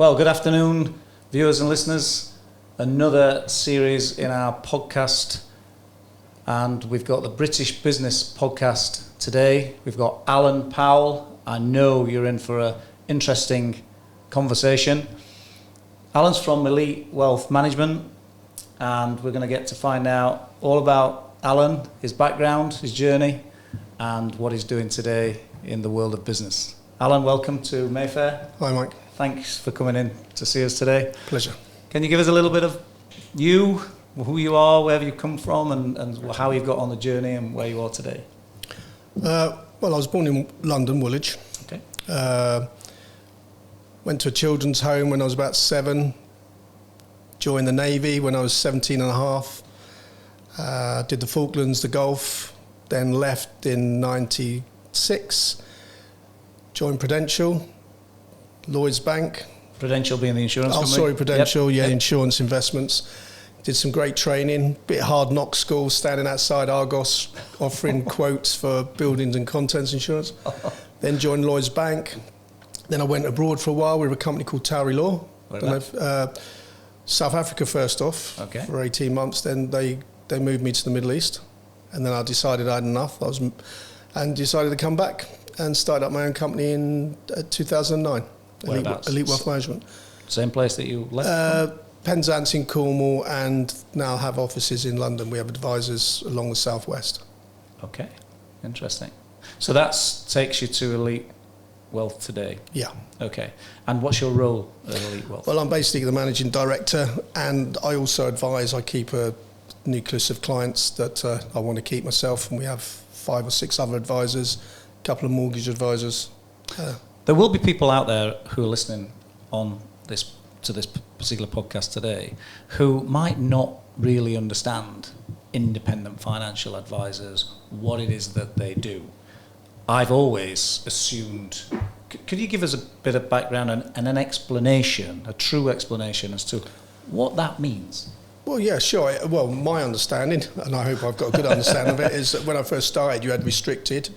Well, good afternoon, viewers and listeners. Another series in our podcast, and we've got the British Business Podcast today. We've got Allan Powell. I know you're in for an interesting conversation. Alan's from Elite Wealth Management, and we're going to get to find out all about Allan, his background, his journey, and what he's doing today in the world of business. Allan, welcome to Mayfair. Hi, Mike. Thanks for coming in to see us today. Pleasure. Can you give us a little bit of you, who you are, where you come from, and how you've got on the journey and where you are today? Well, I was born in London, Woolwich. Okay. Went to a children's home when I was about 7. Joined the Navy when I was 17 and a half. Did the Falklands, the Gulf. Then left in 96. Joined Prudential, Lloyds Bank. Prudential being the insurance company? Sorry, Prudential, yep. Insurance investments. Did some great training, bit hard knock school, standing outside Argos, offering quotes for buildings and contents insurance. Then joined Lloyds Bank. Then I went abroad for a while with a company called Towery Law. South Africa first off, okay, for 18 months. Then they moved me to the Middle East. And then I decided I had enough. And decided to come back and start up my own company in 2009. Elite Wealth Management. Same place that you left from? Penzance in Cornwall, and now have offices in London. We have advisors along the southwest. Okay, interesting. So that takes you to Elite Wealth today? Yeah. Okay. And what's your role at Elite Wealth? Well, I'm basically the managing director, and I also advise. I keep a nucleus of clients that I want to keep myself, and we have 5 or 6 other advisors, a couple of mortgage advisors. There will be people out there who are listening to this particular podcast today who might not really understand independent financial advisors, what it is that they do. I've always assumed... Could you give us a bit of background and an explanation, a true explanation as to what that means? Well, yeah, sure. Well, my understanding, and I hope I've got a good understanding of it, is that when I first started, you had restricted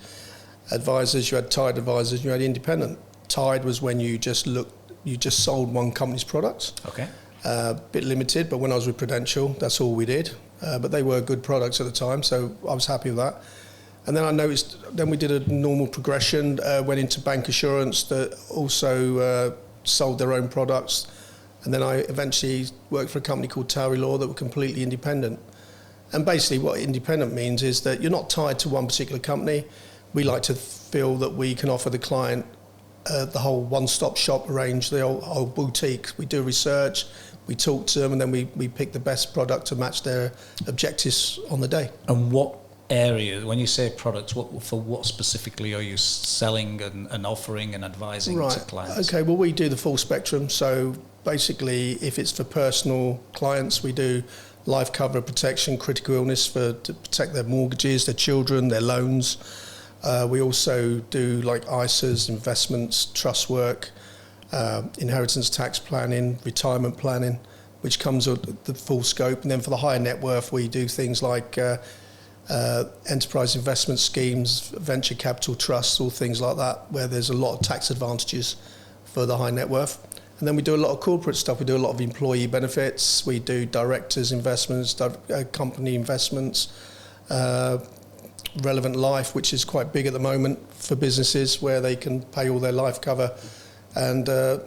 advisors, you had tied advisors, you had independent. Tied was when you just sold one company's products. Okay. Bit limited, but when I was with Prudential, that's all we did. But they were good products at the time, so I was happy with that. And then I noticed, then we did a normal progression, went into bank assurance that also sold their own products. And then I eventually worked for a company called Towery Law that were completely independent. And basically what independent means is that you're not tied to one particular company. We like to feel that we can offer the client the whole one-stop shop range, the whole boutique. We do research, we talk to them, and then we pick the best product to match their objectives on the day. And what area, when you say products, for what specifically are you selling and offering and advising to clients? Okay, well, we do the full spectrum. So basically, if it's for personal clients, we do life cover, protection, critical illness to protect their mortgages, their children, their loans. We also do like ISAs, investments, trust work, inheritance tax planning, retirement planning, which comes with the full scope. And then for the higher net worth, we do things like enterprise investment schemes, venture capital trusts, all things like that, where there's a lot of tax advantages for the high net worth. And then we do a lot of corporate stuff. We do a lot of employee benefits. We do directors' investments, company investments, relevant life, which is quite big at the moment for businesses, where they can pay all their life cover, and a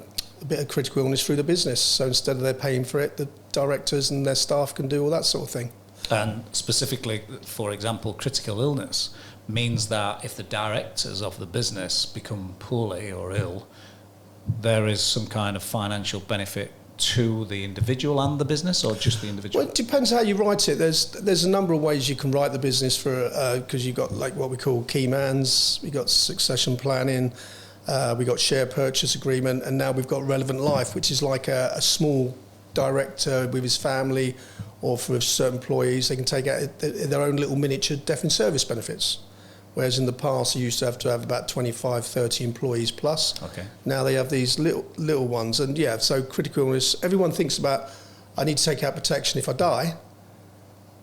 bit of critical illness through the business. So instead of they're paying for it, the directors and their staff can do all that sort of thing. And specifically, for example, critical illness means that if the directors of the business become poorly or ill, there is some kind of financial benefit to the individual and the business, or just the individual? Well, it depends how you write it. There's a number of ways you can write the business for, because you've got like what we call key mans, we've got succession planning, we've got share purchase agreement, and now we've got relevant life, which is like a small director with his family, or for certain employees, they can take out their own little miniature death in service benefits. Whereas in the past, you used to have about 25, 30 employees plus. Okay. Now they have these little ones. And yeah, so critical illness, everyone thinks about, I need to take out protection if I die.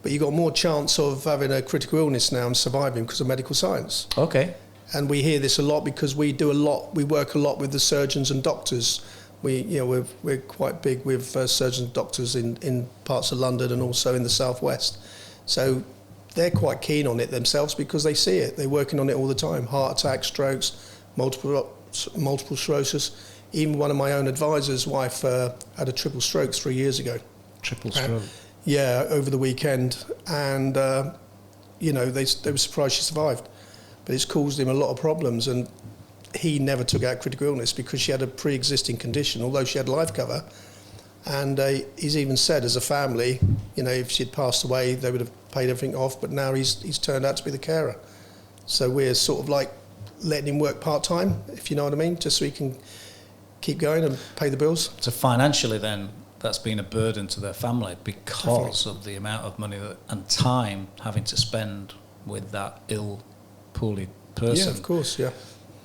But you've got more chance of having a critical illness now and surviving because of medical science. Okay. And we hear this a lot because we work a lot with the surgeons and doctors We're quite big with surgeons and doctors in parts of London and also in the southwest. So they're quite keen on it themselves because they see it. They're working on it all the time. Heart attacks, strokes, multiple sclerosis. Even one of my own advisors' wife had a triple stroke 3 years ago. Triple stroke? Yeah, over the weekend. And, they were surprised she survived. But it's caused him a lot of problems. And he never took out critical illness because she had a pre-existing condition, although she had life cover. And he's even said, as a family, if she'd passed away, they would have paid everything off. But now he's turned out to be the carer. So we're sort of like letting him work part-time, if you know what I mean, just so he can keep going and pay the bills. So financially then, that's been a burden to their family because of the amount of money and time having to spend with that ill, poorly person. Yeah, of course, yeah.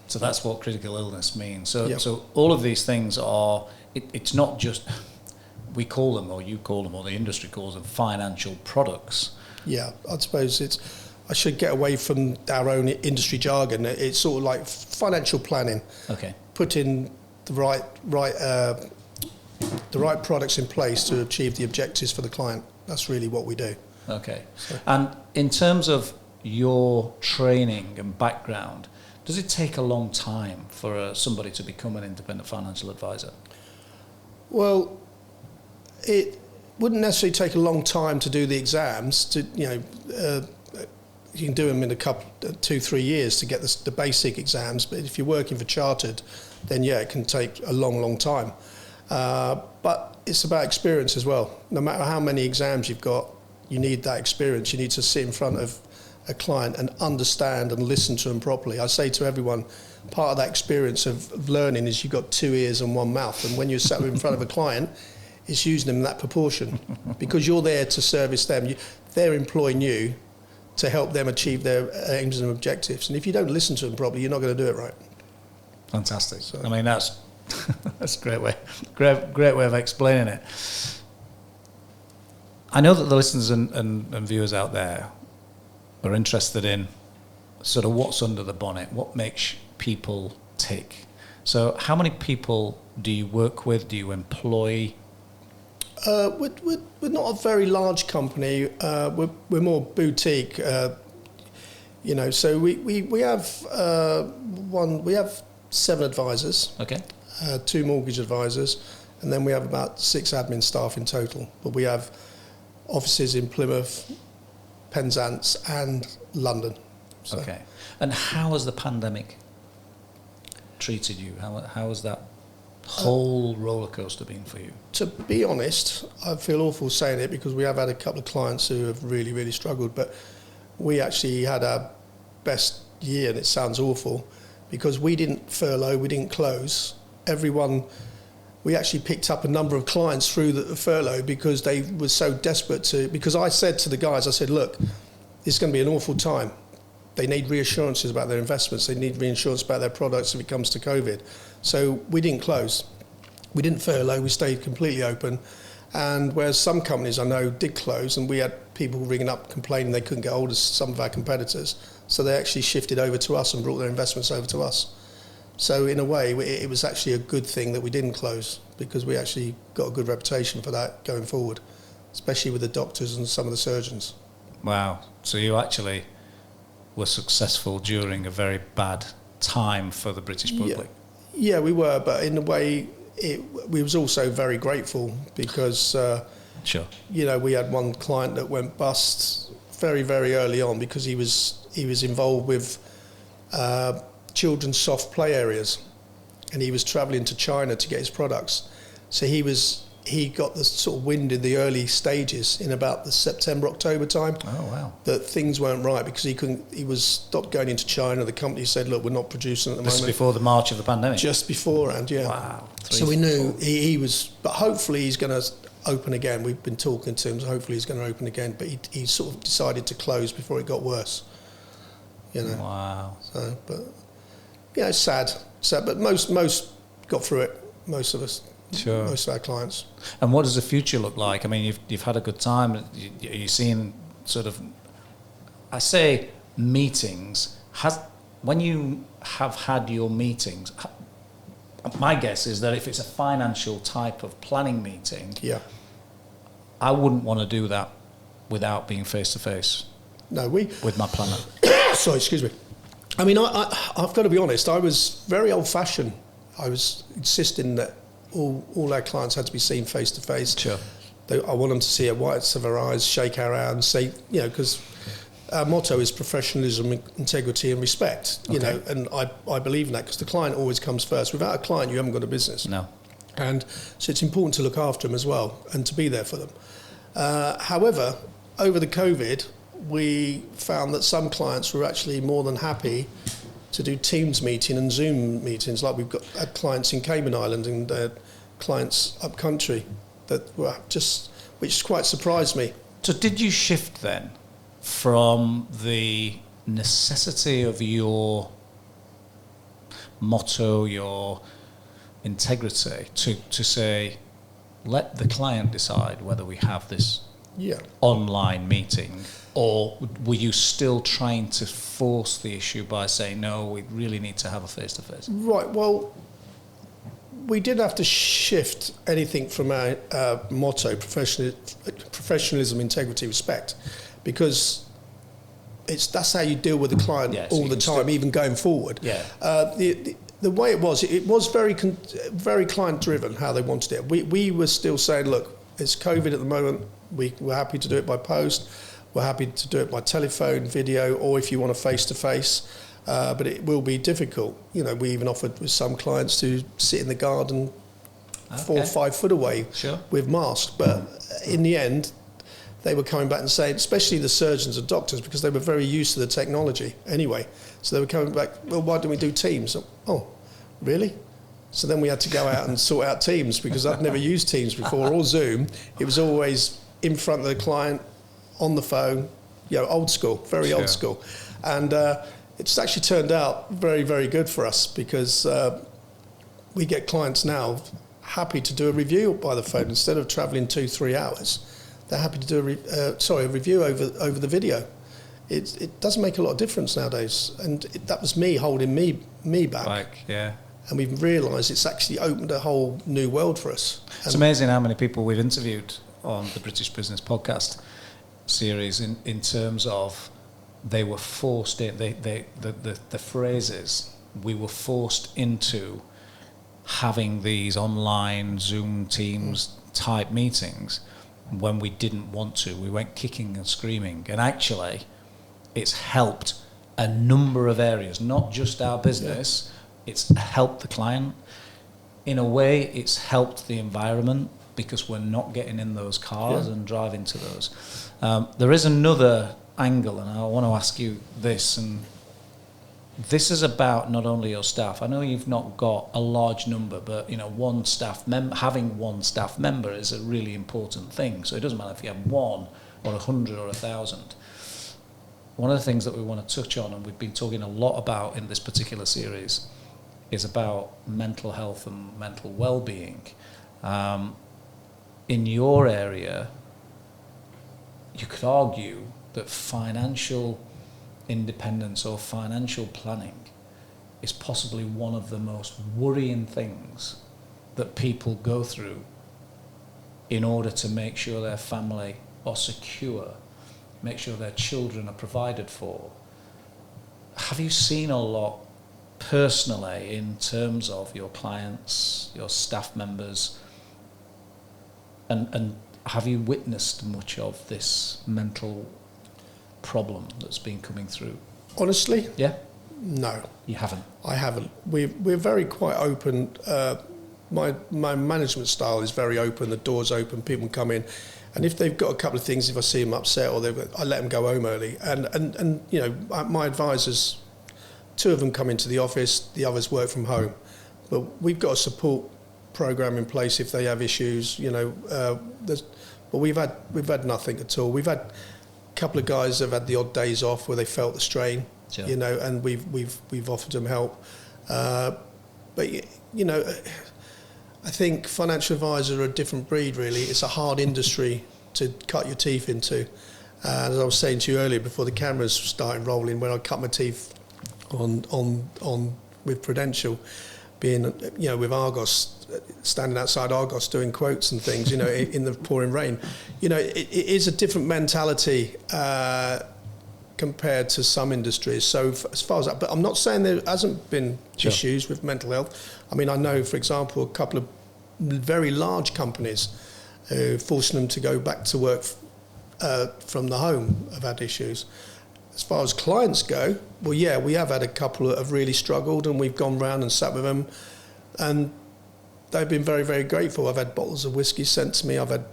So that's what critical illness means. So, Yeah. so all of these things are, it's not just, we call them, or you call them, or the industry calls them financial products. Yeah, I suppose I should get away from our own industry jargon. It's sort of like financial planning. Okay. Putting the right products in place to achieve the objectives for the client. That's really what we do. Okay. So. And in terms of your training and background, does it take a long time for somebody to become an independent financial advisor? Well, it wouldn't necessarily take a long time to do the exams. You can do them in 2-3 years to get the basic exams. But if you're working for chartered, then yeah, it can take a long time. But it's about experience as well. No matter how many exams you've got, you need that experience. You need to sit in front of a client and understand and listen to them properly. I say to everyone, part of that experience of learning is you've got 2 ears and 1 mouth. And when you're sat in front of a client, it's using them in that proportion because you're there to service them. They're employing you to help them achieve their aims and objectives. And if you don't listen to them properly, you're not going to do it right. Fantastic. So. I mean, that's a great way of explaining it. I know that the listeners and viewers out there are interested in sort of what's under the bonnet, what makes people tick. So how many people do you work with? Do you employ? We're not a very large company. We're more boutique. So we have 7 advisors. Okay. 2 mortgage advisors, and then we have about 6 admin staff in total. But we have offices in Plymouth, Penzance, and London. So. Okay. And how has the pandemic treated you? How has that whole roller coaster been for you? To be honest, I feel awful saying it because we have had a couple of clients who have really, really struggled, but we actually had our best year, and it sounds awful, because we didn't furlough, we didn't close. We actually picked up a number of clients through the furlough because they were so desperate because I said to the guys, I said, look, it's going to be an awful time. They need reassurances about their investments. They need reassurance about their products if it comes to COVID. So we didn't close. We didn't furlough. We stayed completely open. And whereas some companies I know did close, and we had people ringing up complaining they couldn't get hold of some of our competitors. So they actually shifted over to us and brought their investments over to us. So in a way, it was actually a good thing that we didn't close because we actually got a good reputation for that going forward, especially with the doctors and some of the surgeons. Wow. So you actually were successful during a very bad time for the British public. Yeah, we were, but in a way, we was also very grateful because, sure. We had one client that went bust very, very early on because he was involved with children's soft play areas, and he was travelling to China to get his products. So he got the sort of wind in the early stages in about the September, October time. Oh, wow. That things weren't right because he was stopped going into China. The company said, look, we're not producing at the moment. This is before the March of the pandemic? Just beforehand, yeah. Wow. So we knew he was, but hopefully he's going to open again. We've been talking to him, so hopefully he's going to open again, but he sort of decided to close before it got worse. Wow. So, but it's sad, but most got through it, most of us. Sure. Most of our clients. And what does the future look like? I mean, you've had a good time. You're seeing sort of, I say meetings. When you have had your meetings, my guess is that if it's a financial type of planning meeting, Yeah. I wouldn't want to do that without being face to face No, with my planner. Sorry, excuse me. I mean, I've got to be honest, I was very old-fashioned. I was insisting that all our clients had to be seen face to face. Sure. I want them to see our whites of our eyes, shake our hands, say, because our motto is professionalism, integrity and respect, you know, and I believe in that because the client always comes first. Without a client, you haven't got a business. No. And so it's important to look after them as well and to be there for them. However, over the COVID, we found that some clients were actually more than happy to do Teams meeting and Zoom meetings. Like we've had clients in Cayman Islands and clients up country that were which quite surprised me. So did you shift then from the necessity of your motto, your integrity, to say, let the client decide whether we have this online meeting, or were you still trying to force the issue by saying, no, we really need to have a face-to-face? Right, well, we did have to shift anything from our motto, professionalism, integrity, respect, because that's how you deal with the client all the time, even going forward. Yeah. The way it was very client-driven, how they wanted it. We were still saying, look, it's COVID at the moment, we're happy to do it by post, we're happy to do it by telephone, video, or if you want a face-to-face, but it will be difficult. You know, we even offered with some clients to sit in the garden 4 or 5 foot away with masks, but in the end, they were coming back and saying, especially the surgeons and doctors, because they were very used to the technology anyway, so they were coming back, well, why don't we do Teams? Oh, really? So then we had to go out and sort out Teams, because I'd never used Teams before, or Zoom. It was always in front of the client, on the phone, old school, very old school. And it's actually turned out very, very good for us, because we get clients now happy to do a review by the phone. Instead of travelling 2-3 hours, they're happy to do a review over the video. It doesn't make a lot of difference nowadays. And that was me holding me back. And we've realised it's actually opened a whole new world for us. It's amazing how many people we've interviewed on the British Business Podcast series in terms of they were forced in, the phrases, we were forced into having these online Zoom Teams type meetings when we didn't want to. We went kicking and screaming, and actually it's helped a number of areas, not just our business. It's helped the client. In a way, it's helped the environment, because we're not getting in those cars and driving to those. There is another angle, and I want to ask you this, and this is about not only your staff. I know you've not got a large number, but having one staff member is a really important thing. So it doesn't matter if you have 1 or 100 or 1,000. One of the things that we want to touch on, and we've been talking a lot about in this particular series, is about mental health and mental well-being. In your area, you could argue that financial independence or financial planning is possibly one of the most worrying things that people go through in order to make sure their family are secure, make sure their children are provided for. Have you seen a lot personally in terms of your clients, your staff members, and have you witnessed much of this mental problem that's been coming through? Honestly? Yeah? No. You haven't? I haven't. We're very quite open. My management style is very open. The door's open. People can come in. And if they've got a couple of things, if I see them upset, or I let them go home early. And my advisors, 2 of them come into the office, the others work from home. But we've got a support program in place if they have issues, but we've had nothing at all. We've had a couple of guys that have had the odd days off where they felt the strain, and we've offered them help. But I think financial advisors are a different breed, really. It's a hard industry to cut your teeth into. As I was saying to you earlier, before the cameras started rolling, when I cut my teeth on with Prudential, being, with Argos, standing outside Argos doing quotes and things, in the pouring rain. It is a different mentality compared to some industries. So as far as that, but I'm not saying there hasn't been issues with mental health. I mean, I know, for example, a couple of very large companies forcing them to go back to work from the home have had issues. As far as clients go, well, yeah, we have had a couple that have really struggled, and we've gone round and sat with them, and they've been very, very grateful. I've had bottles of whiskey sent to me. I've had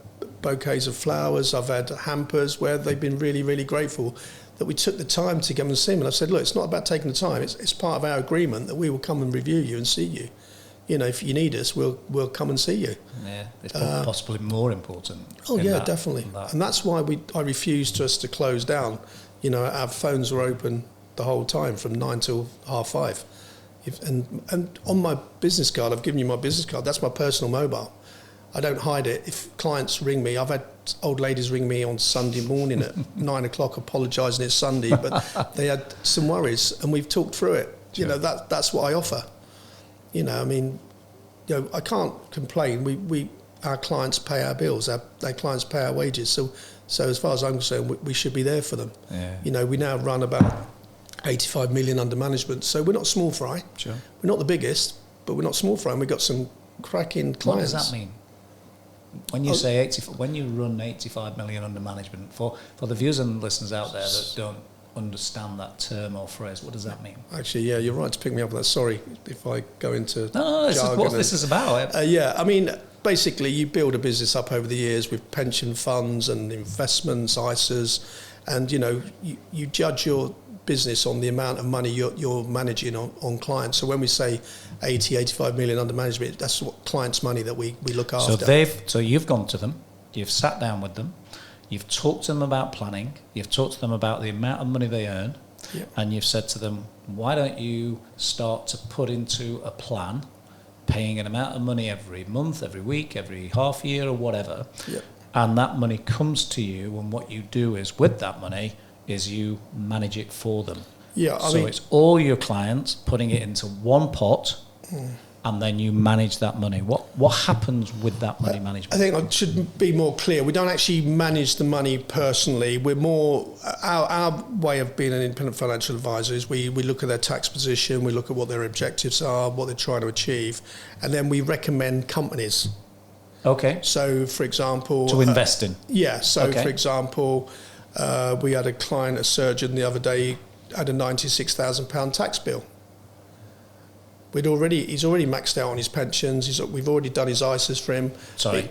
bouquets of flowers. I've had hampers where they've been really, really grateful that we took the time to come and see them. And I've said, look, it's not about taking the time. It's part of our agreement that we will come and review you and see you. If you need us, we'll come and see you. Yeah, it's possibly more important. Oh, yeah, definitely. And that's why I refused us to close down. Our phones were open the whole time from 9 till 5:30. And on my business card, I've given you my business card. That's my personal mobile. I don't hide it. If clients ring me, I've had old ladies ring me on Sunday morning at 9 o'clock apologising it's Sunday, but they had some worries, and we've talked through it. Sure. That's what I offer. I can't complain. Our clients pay our bills. Our clients pay our wages. So as far as I'm concerned, we should be there for them. Yeah. We now run about 85 million under management. So we're not small fry. Sure. We're not the biggest, but we're not small fry, and we've got some cracking clients. What does that mean? When you say when you run 85 million under management, for the viewers and listeners out there that don't understand that term or phrase, what does that mean? Actually, yeah, you're right to pick me up on that. Sorry if I go into No, this is what this is about. I mean, basically, you build a business up over the years with pension funds and investments, ISAs, and you judge your business on the amount of money you're managing on clients. So when we say 85 million under management, that's what clients' money that we look after. So you've gone to them, you've sat down with them, you've talked to them about planning, you've talked to them about the amount of money they earn, and you've said to them, why don't you start to put into a plan paying an amount of money every month, every week, every half year or whatever, and that money comes to you, and what you do is with that money is you manage it for them. Yeah, so it's all your clients putting it into one pot, and then you manage that money. What happens with that money management? I think I should be more clear. We don't actually manage the money personally. We're more our way of being an independent financial advisor is we look at their tax position, we look at what their objectives are, what they're trying to achieve, and then we recommend companies. Okay. So, for example, to invest in. Yeah. So, for example, we had a client, a surgeon, the other day had a £96,000 tax bill. He's already maxed out on his pensions. We've already done his ISAs for him. Sorry,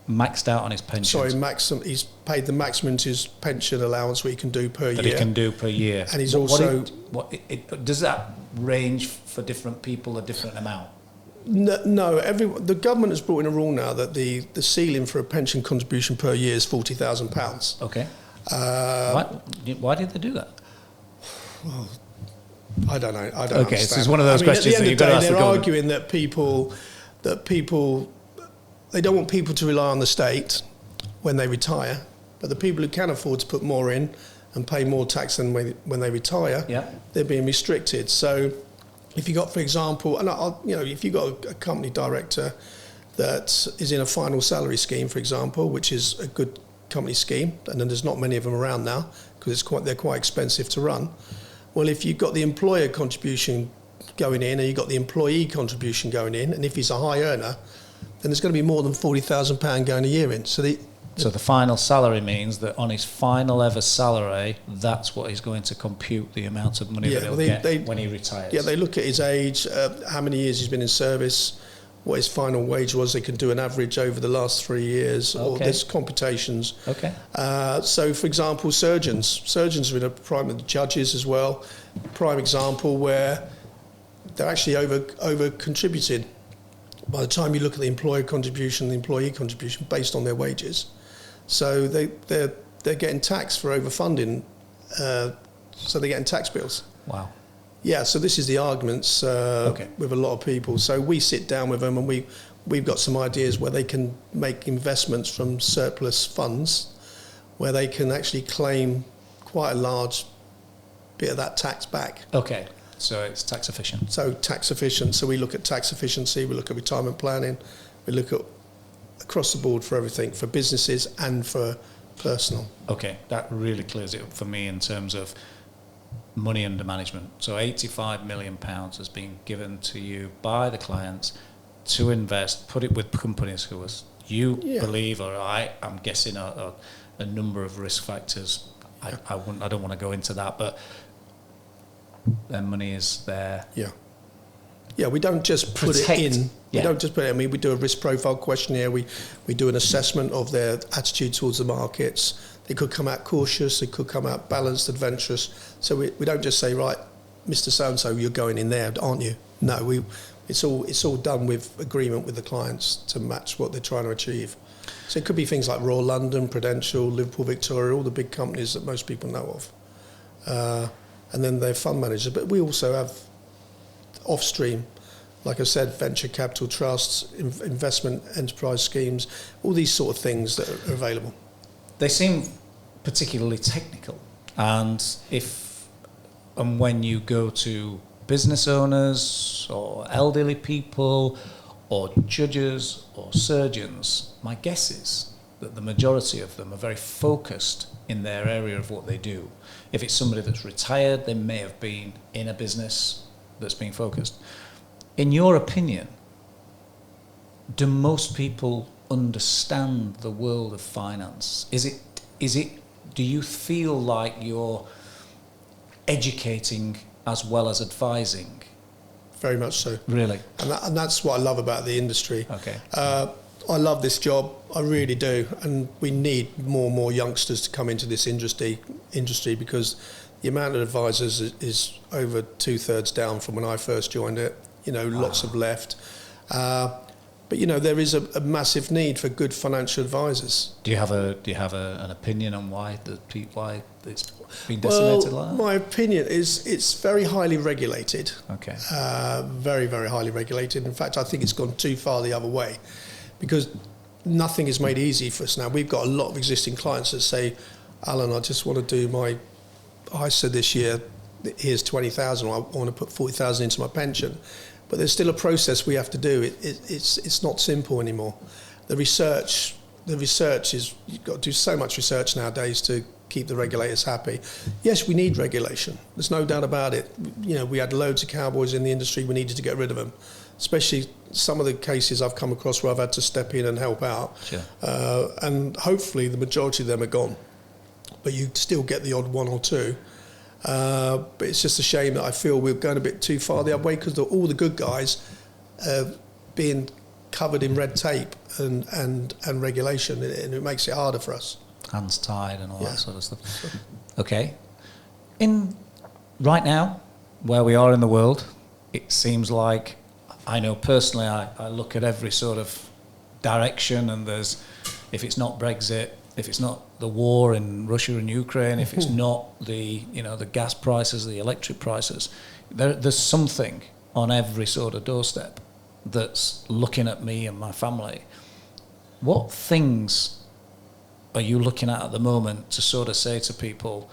maxed out on his pensions. He's paid the maximum to his pension allowance what he can do per year. That he can do per year. And he's does that range for different people a different amount? No. The government has brought in a rule now that the ceiling for a pension contribution per year is £40,000. Okay. Why did they do that? Well, I don't know. I don't okay, understand. So it's one of those questions that you've got to ask the government. They're arguing that people, they don't want people to rely on the state when they retire, but the people who can afford to put more in and pay more tax than when they retire, they're being restricted. So if you got, for example, if you got a company director that is in a final salary scheme, for example, which is a good company scheme, and then there's not many of them around now because they're quite expensive to run. Well, if you've got the employer contribution going in and you've got the employee contribution going in, and if he's a high earner, then there's going to be more than £40,000 going a year in. So the final salary means that on his final ever salary, that's what he's going to compute the amount of money that he'll get when he retires. Yeah, they look at his age, how many years he's been in service, what his final wage was. They can do an average over the last 3 years. Or there's computations. Okay. So, for example, surgeons are in a prime of the judges as well. Prime example where they're actually over contributed. By the time you look at the employer contribution, the employee contribution based on their wages, so they're getting taxed for overfunding. So they're getting tax bills. Wow. Yeah, so this is the arguments with a lot of people. So we sit down with them and we've got some ideas where they can make investments from surplus funds where they can actually claim quite a large bit of that tax back. Okay. So it's tax efficient. So tax efficient. So we look at tax efficiency, we look at retirement planning, we look at across the board for everything, for businesses and for personal. Okay, that really clears it up for me in terms of money under management. So £85 million has been given to you by the clients to invest, put it with companies who you believe, or I'm guessing a number of risk factors. I don't want to go into that, but their money is there. Yeah, we don't just put it in. We don't just put it in. I mean, we do a risk profile questionnaire. We do an assessment of their attitude towards the markets. They could come out cautious. They could come out balanced, adventurous. So we don't just say, right, Mr. So-and-so, you're going in there, aren't you? No, it's all done with agreement with the clients to match what they're trying to achieve. So it could be things like Royal London, Prudential, Liverpool Victoria, all the big companies that most people know of. And then they're fund managers. But we also have off-stream, like I said, venture capital trusts, investment enterprise schemes, all these sort of things that are available. They seem particularly technical. And when you go to business owners or elderly people or judges or surgeons, my guess is that the majority of them are very focused in their area of what they do. If it's somebody that's retired, they may have been in a business that's being focused. In your opinion, do most people understand the world of finance? Is it? Do you feel like you're educating as well as advising? Very much so. Really? And that's what I love about the industry. Okay. I love this job, I really do, and we need more and more youngsters to come into this industry because the amount of advisors is over 2/3 down from when I first joined it. Lots have left. But there is a massive need for good financial advisors. Do you have an opinion on why it's been decimated like that? My opinion is it's very highly regulated. Okay. Very, very highly regulated. In fact, I think it's gone too far the other way because nothing is made easy for us now. We've got a lot of existing clients that say, Alan, I just want to do my ISA this year. Here's 20,000. I want to put 40,000 into my pension. But there's still a process we have to do. It's not simple anymore. The research is, you've got to do so much research nowadays to keep the regulators happy. Yes, we need regulation. There's no doubt about it. We had loads of cowboys in the industry. We needed to get rid of them, especially some of the cases I've come across where I've had to step in and help out. Sure. And hopefully the majority of them are gone. But you still get the odd one or two. But it's just a shame that I feel we're going a bit too far the other way because all the good guys are being covered in red tape and regulation, and it makes it harder for us. Hands tied and all that sort of stuff. Okay. Right now, where we are in the world, it seems like, I know personally, I look at every sort of direction, and if it's not Brexit, if it's not the war in Russia and Ukraine, if it's not the gas prices, the electric prices, there's something on every sort of doorstep that's looking at me and my family. What things are you looking at the moment to sort of say to people,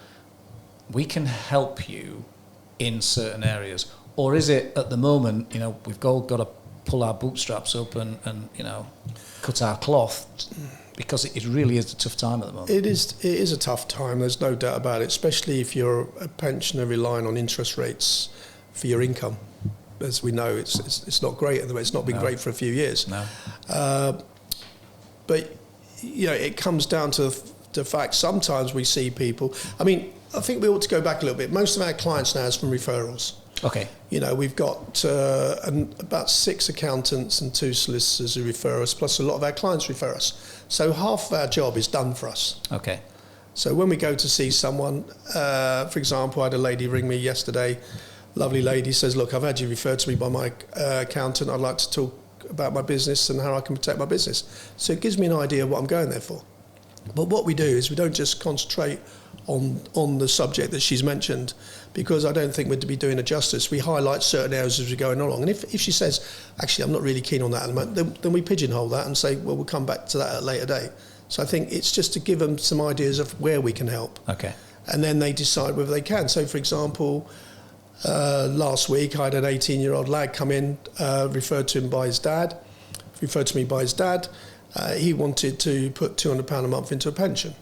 we can help you in certain areas? Or is it at the moment, we've all got to pull our bootstraps up and cut our cloth? Because it really is a tough time at the moment. It is a tough time, there's no doubt about it, especially if you're a pensioner relying on interest rates for your income. As we know, it's not great, it's not been great for a few years. No. But it comes down to the fact sometimes we see people. I mean, I think we ought to go back a little bit. Most of our clients now is from referrals. Okay. We've got about 6 accountants and 2 solicitors who refer us, plus a lot of our clients refer us. So half of our job is done for us. Okay. So when we go to see someone, for example, I had a lady ring me yesterday, lovely lady, says, look, I've had you referred to me by my accountant. I'd like to talk about my business and how I can protect my business. So it gives me an idea of what I'm going there for. But what we do is we don't just concentrate on the subject that she's mentioned, because I don't think we'd be doing her justice. We highlight certain areas as we're going along. And if she says, actually, I'm not really keen on that at the moment, then we pigeonhole that and say, well, we'll come back to that at a later date. So I think it's just to give them some ideas of where we can help. Okay. And then they decide whether they can. So, for example, Last week, I had an 18-year-old lad come in, referred to me by his dad. He wanted to put £200 a month into a pension.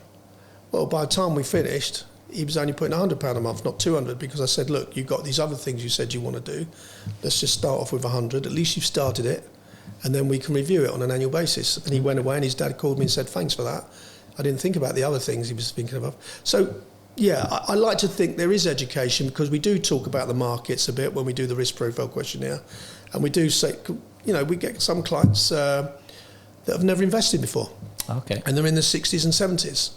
Well, by the time we finished, he was only putting £100 a month, not 200, because I said, look, you've got these other things you said you want to do. Let's just start off with 100. At least you've started it, and then we can review it on an annual basis. And he went away, and his dad called me and said, thanks for that. I didn't think about the other things he was thinking of. So, yeah, I like to think there is education, because we do talk about the markets a bit when we do the risk profile questionnaire. And we do say, we get some clients that have never invested before. Okay. And they're in the 60s and 70s.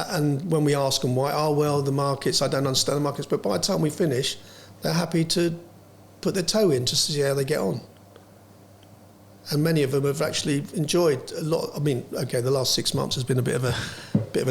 And when we ask them why, the markets, I don't understand the markets. But by the time we finish, they're happy to put their toe in just to see how they get on. And many of them have actually enjoyed a lot. I mean, okay, the last 6 months has been a bit of a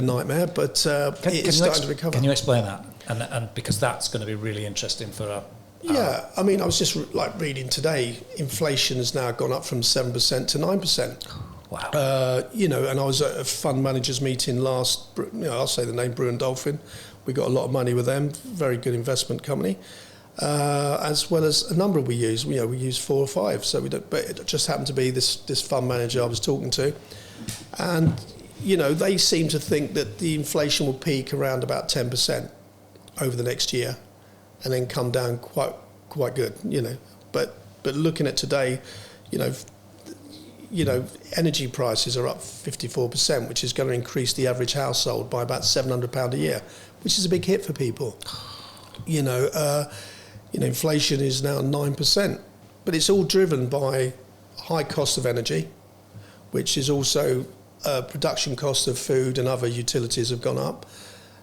nightmare, but it's starting to recover. Can you explain that? And because that's going to be really interesting for our... Yeah, I mean, I was just reading today, inflation has now gone up from 7% to 9%. Wow. And I was at a fund managers meeting I'll say the name, Brew & Dolphin. We got a lot of money with them, very good investment company. As well as a number we use. We use 4 or 5, so we don't. But it just happened to be this fund manager I was talking to, and they seem to think that the inflation will peak around about 10% over the next year, and then come down quite good. But looking at today, energy prices are up 54%, which is going to increase the average household by about £700 a year, which is a big hit for people. Inflation is now 9%, but it's all driven by high cost of energy, which is also production cost of food and other utilities have gone up.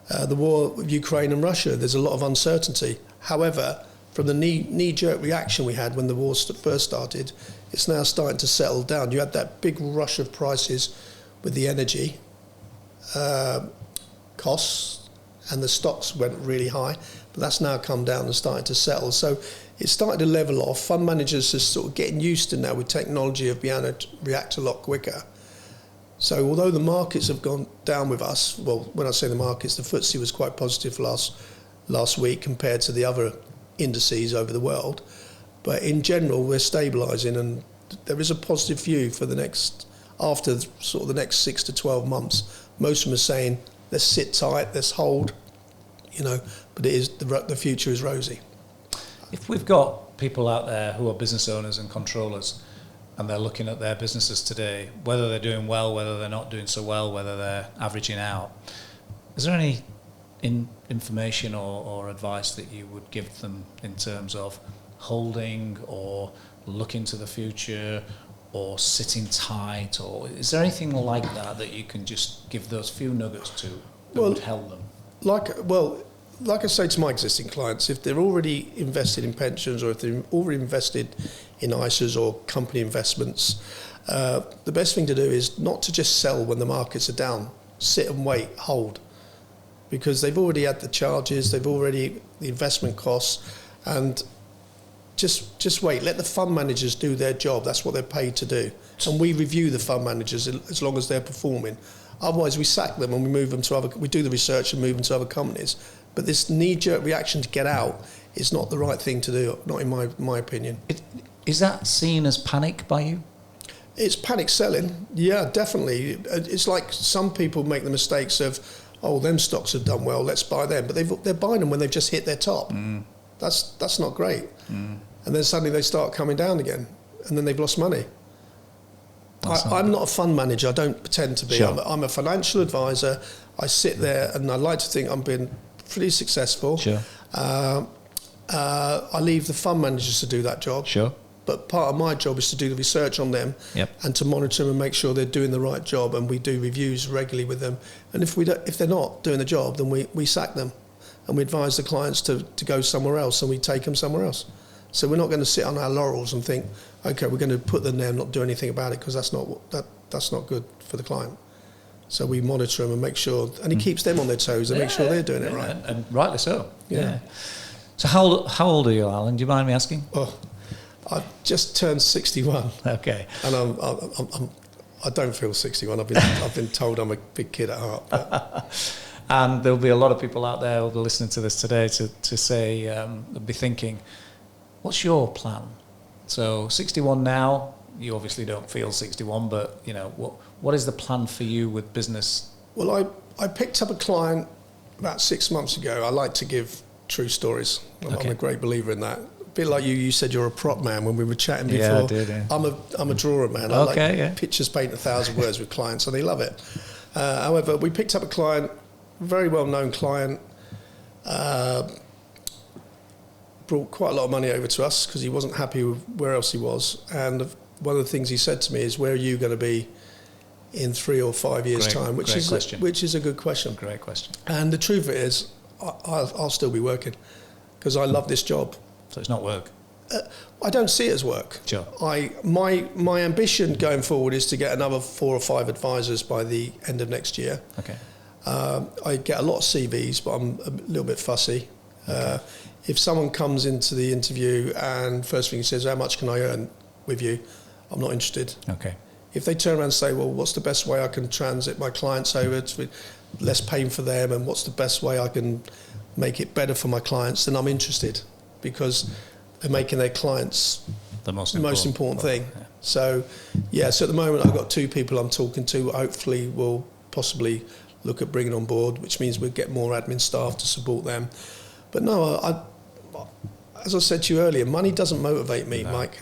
The war with Ukraine and Russia, there's a lot of uncertainty. However, from the knee-jerk reaction we had when the war first started, it's now starting to settle down. You had that big rush of prices with the energy costs, and the stocks went really high. But that's now come down and starting to settle. So it's starting to level off. Fund managers are sort of getting used to now with technology of being able to react a lot quicker. So although the markets have gone down with us, well, when I say the markets, the FTSE was quite positive last week compared to the other indices over the world. But in general, we're stabilising, and there is a positive view for after sort of the next 6 to 12 months. Most of them are saying, let's sit tight, let's hold. But the future is rosy. If we've got people out there who are business owners and controllers, and they're looking at their businesses today, whether they're doing well, whether they're not doing so well, whether they're averaging out, is there any information or advice that you would give them in terms of holding or looking to the future or sitting tight, or is there anything like that you can just give those few nuggets to that would help them? Like I say to my existing clients, if they're already invested in pensions or if they're already invested in ISAs or company investments, the best thing to do is not to just sell when the markets are down. Sit and wait, hold, because they've already had the charges, the investment costs, and just wait. Let the fund managers do their job. That's what they're paid to do, and we review the fund managers as long as they're performing. Otherwise, we sack them and we move them to we do the research and move them to other companies. But this knee-jerk reaction to get out is not the right thing to do, not in my opinion. Is that seen as panic by you? It's panic selling, yeah, definitely. It's like some people make the mistakes of, them stocks have done well, let's buy them. But they're buying them when they've just hit their top. Mm. That's not great. Mm. And then suddenly they start coming down again, and then they've lost money. I'm not a fund manager. I don't pretend to be. Sure. I'm a financial advisor. I sit there and I like to think I'm being pretty successful. Sure. I leave the fund managers to do that job. Sure. But part of my job is to do the research on them. Yep. And to monitor them and make sure they're doing the right job. And we do reviews regularly with them. And if they're not doing the job, then we sack them, and we advise the clients to go somewhere else, and we take them somewhere else. So we're not going to sit on our laurels and think, okay, we're going to put them there and not do anything about it, because that's not good for the client. So we monitor them and make sure, and it keeps them on their toes and make sure they're doing it right. And rightly so. Yeah. So how old are you, Alan? Do you mind me asking? Oh, I've just turned 61. Okay. And I don't feel 61. I've been told I'm a big kid at heart. And there'll be a lot of people out there who'll be listening to this today to say, they'll be thinking, what's your plan? So 61 now, you obviously don't feel 61, but you know, what is the plan for you with business? Well, I picked up a client about 6 months ago. I like to give true stories. I'm a great believer in that. A bit like you said you're a prop man when we were chatting before. Yeah, I did, yeah. I'm a drawer man. I like pictures paint 1,000 words with clients, and they love it. However, we picked up a client, very well-known client, brought quite a lot of money over to us because he wasn't happy with where else he was. And one of the things he said to me is, where are you going to be in 3 or 5 years' time? Which is a good question. Great question. And the truth is, I'll still be working because I love this job. So it's not work? I don't see it as work. Sure. My ambition going forward is to get another 4 or 5 advisors by the end of next year. Okay. I get a lot of CVs, but I'm a little bit fussy. Okay. If someone comes into the interview and first thing he says, how much can I earn with you? I'm not interested. Okay. If they turn around and say, well, what's the best way I can transit my clients over to less pain for them, and what's the best way I can make it better for my clients, then I'm interested, because they're making their clients the most important thing. Yeah. So at the moment I've got 2 people I'm talking to. Hopefully we'll possibly look at bringing on board, which means we'll get more admin staff to support them. But no, as I said to you earlier, money doesn't motivate me, Mike.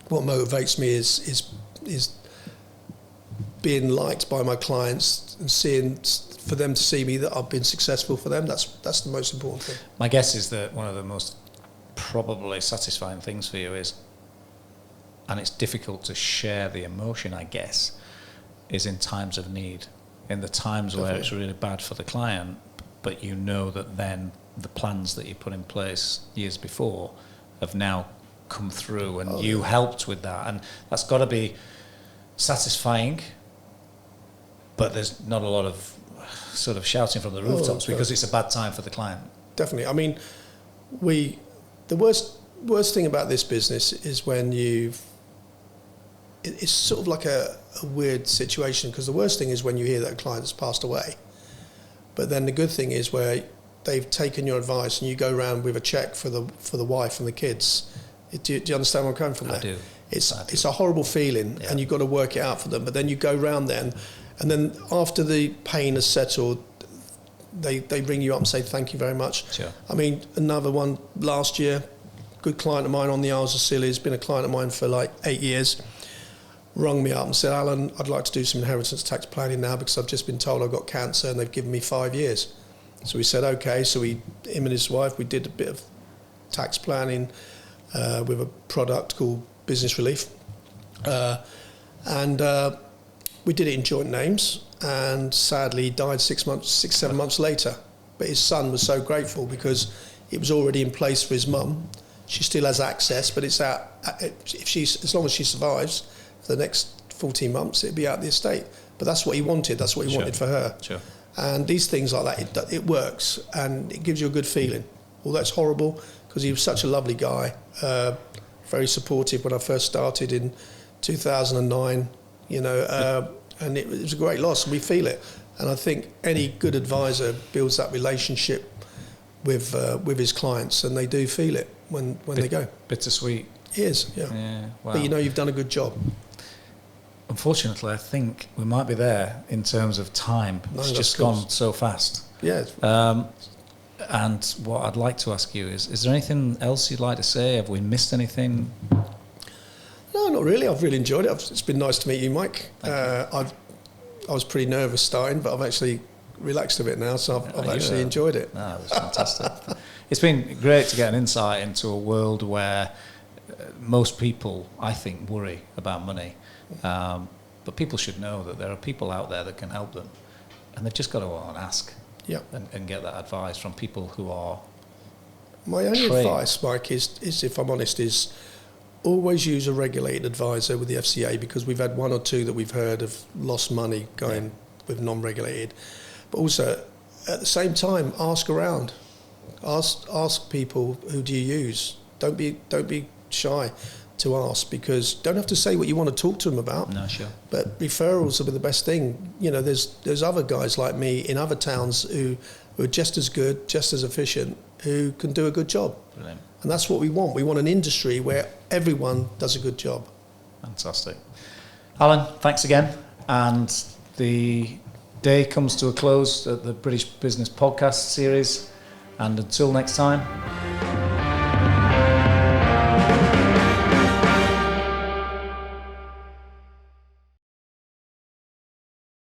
What motivates me is being liked by my clients and for them to see me that I've been successful for them. That's the most important thing. My guess is that one of the most probably satisfying things for you is, and it's difficult to share the emotion, I guess, is in times of need, in the times Definitely. Where it's really bad for the client, but you know that then the plans that you put in place years before have now come through, and you helped with that, and that's got to be satisfying, but there's not a lot of sort of shouting from the rooftops because it's a bad time for the client. Definitely. I mean, the worst thing about this business is when it's sort of like a weird situation, because the worst thing is when you hear that a client has passed away, but then the good thing is where they've taken your advice and you go around with a check for the wife and the kids. Do you understand where I'm coming from there? I do. It's a horrible feeling, and you've got to work it out for them. But then you go round then, and then after the pain has settled, they ring you up and say thank you very much. Sure. I mean, another one last year, good client of mine on the Isles of Scilly, has been a client of mine for like 8 years, rung me up and said, Alan, I'd like to do some inheritance tax planning now because I've just been told I've got cancer and they've given me 5 years. So we said, okay. So him and his wife, we did a bit of tax planning with a product called Business Relief. And we did it in joint names, and sadly he died 7 months later. But his son was so grateful because it was already in place for his mum. She still has access, but it's out. As long as she survives for the next 14 months, it'll be out of the estate. But that's what he wanted. That's what he wanted for her. Sure. And these things like that, it works, and it gives you a good feeling. Although it's horrible, because he was such a lovely guy, very supportive when I first started in 2009, and it was a great loss, and we feel it. And I think any good advisor builds that relationship with his clients, and they do feel it when they go. Bittersweet. It is, yeah. Wow. But you've done a good job. Unfortunately, I think we might be there in terms of time. It's just gone so fast. Yeah. And what I'd like to ask you is there anything else you'd like to say? Have we missed anything? No, not really. I've really enjoyed it. It's been nice to meet you, Mike. I was pretty nervous starting, but I've actually relaxed a bit now, so I've actually enjoyed it. No, it was fantastic. It's been great to get an insight into a world where most people, I think, worry about money. But people should know that there are people out there that can help them, and they've just got to go and ask and get that advice from people who are My only trained. advice, Mike, is if I'm honest, is always use a regulated advisor with the FCA, because we've had 1 or 2 that we've heard have lost money going with non-regulated. But also, at the same time, ask around. Ask people, who do you use? Don't be shy. to ask, because you don't have to say what you want to talk to them about. No, sure. But referrals will be the best thing. You know, there's other guys like me in other towns who are just as good, just as efficient, who can do a good job. Brilliant. And that's what we want. We want an industry where everyone does a good job. Fantastic. Alan, thanks again. And the day comes to a close at the British Business Podcast series. And until next time,